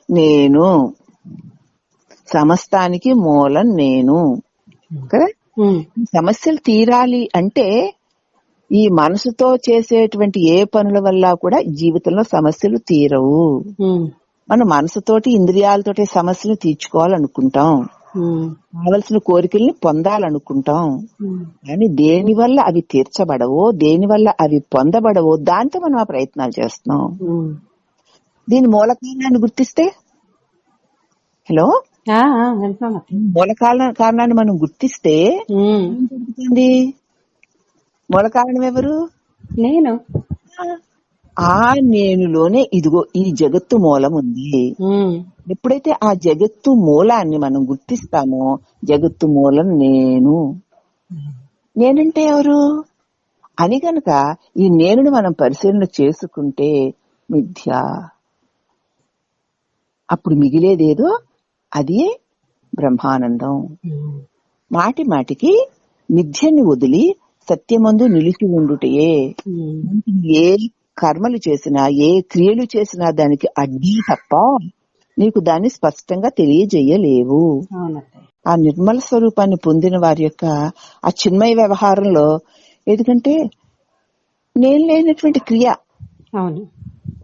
నేను, సమస్తానికి మూలం నేను కదా. సమస్యలు తీరాలి అంటే ఈ మనసుతో చేసేటువంటి ఏ పనుల వల్ల కూడా జీవితంలో సమస్యలు తీరవు. మనం మనసుతోటి ఇంద్రియాలతోటి సమస్యలు తీర్చుకోవాలనుకుంటాం, కావలసిన కోరికల్ని పొందాలనుకుంటాం. కానీ దేని వల్ల అవి తీర్చబడవో, దేని వల్ల అవి పొందబడవో దాంతో మనం ఆ ప్రయత్నాలు చేస్తున్నాం. దీని మూల కారణాన్ని గుర్తిస్తే, హలో, మూల కారణాన్ని మనం గుర్తిస్తే ఏం జరుగుతుంది? మూల కారణం ఎవరు? నేను. ఆ నేనులోనే ఇదిగో ఈ జగత్తు మూలం ఉంది. ఎప్పుడైతే ఆ జగత్తు మూలాన్ని మనం గుర్తిస్తామో, జగత్తు మూలం నేను. నేనంటే ఎవరు అని గనక ఈ నేనుని మనం పరిశీలన చేసుకుంటే మిథ్య. అప్పుడు మిగిలేదేదో అది బ్రహ్మానందం. మాటి మాటికి మిథ్యని వదిలి సత్యమందు నిలిచి ఉండుటయే. ఏ కర్మలు చేసినా, ఏ క్రియలు చేసినా దానికి అడ్డీ తప్ప నీకు దాన్ని స్పష్టంగా తెలియజేయలేవు. ఆ నిర్మల స్వరూపాన్ని పొందిన వారి యొక్క ఆ చిన్మయ వ్యవహారంలో, ఎందుకంటే నేను లేనటువంటి క్రియ,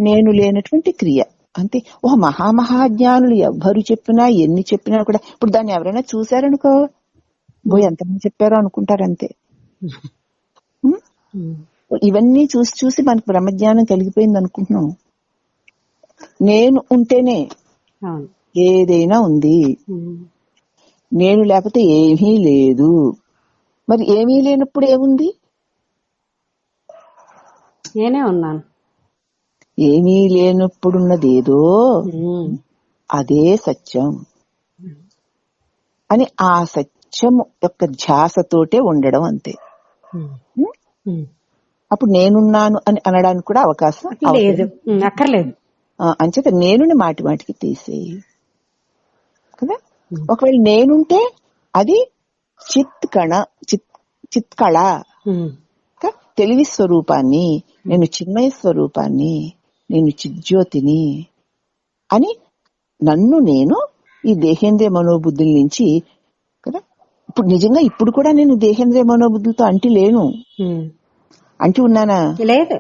నేను లేనటువంటి క్రియ అంతే. మహామహాజ్ఞానులు ఎవ్వరు చెప్పినా ఎన్ని చెప్పినా కూడా ఇప్పుడు దాన్ని ఎవరైనా చూశారనుకో, ఎంతమంది చెప్పారో అనుకుంటారు అంతే. ఇవన్నీ చూసి చూసి మనకు బ్రహ్మజ్ఞానం కలిగిపోయింది అనుకుంటున్నాం. నేను ఉంటేనే ఏదైనా ఉంది, నేను లేకపోతే ఏమీ లేదు. మరి ఏమీ లేనప్పుడు ఏముంది? నేనే ఉన్నాను. ఏమీ లేనప్పుడున్నదేదో అదే సత్యం అని ఆ సత్యం యొక్క ధ్యాసతోటే ఉండడం అంతే. అప్పుడు నేనున్నాను అని అనడానికి కూడా అవకాశం లేదు, అక్కర్లేదు. అంచేత నేనుని మాటి మాటికి తీసేయి కదా. ఒకవేళ నేనుంటే అది చిత్కళ, తెలివి స్వరూపాన్ని, నేను చిన్మయ స్వరూపాన్ని, నేను చిజ్యోతిని అని నన్ను నేను ఈ దేహేంద్రియ మనోబుద్ధుల నుంచి కదా. ఇప్పుడు నిజంగా ఇప్పుడు కూడా నేను దేహేంద్రియ మనోబుద్ధులతో అంటి లేను. అంటి ఉన్నానా? లేదు.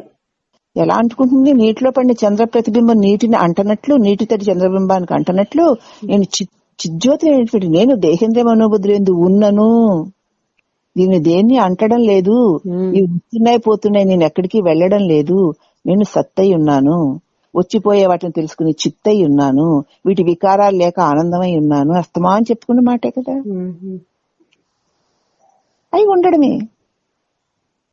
ఎలా అంటుకుంటుంది? నీటిలో పడిన చంద్ర ప్రతిబింబం నీటిని అంటనట్లు, నీటి తడి చంద్రబింబానికి అంటనట్లు నేను చిజ్యోతి అనేటువంటి నేను దేహేంద్రియ మనోబుద్ధులు ఎందు ఉన్నను. దీన్ని దేన్ని అంటడం లేదు. ఇవి వస్తున్నాయి పోతున్నాయి, నేను ఎక్కడికి వెళ్ళడం లేదు. నేను సత్తై ఉన్నాను, వచ్చిపోయే వాటిని తెలుసుకుని చిత్తై ఉన్నాను, వీటి వికారాలు లేక ఆనందమై ఉన్నాను. అస్తమా అని చెప్పుకున్న మాటే కదా. అవి ఉండడమే.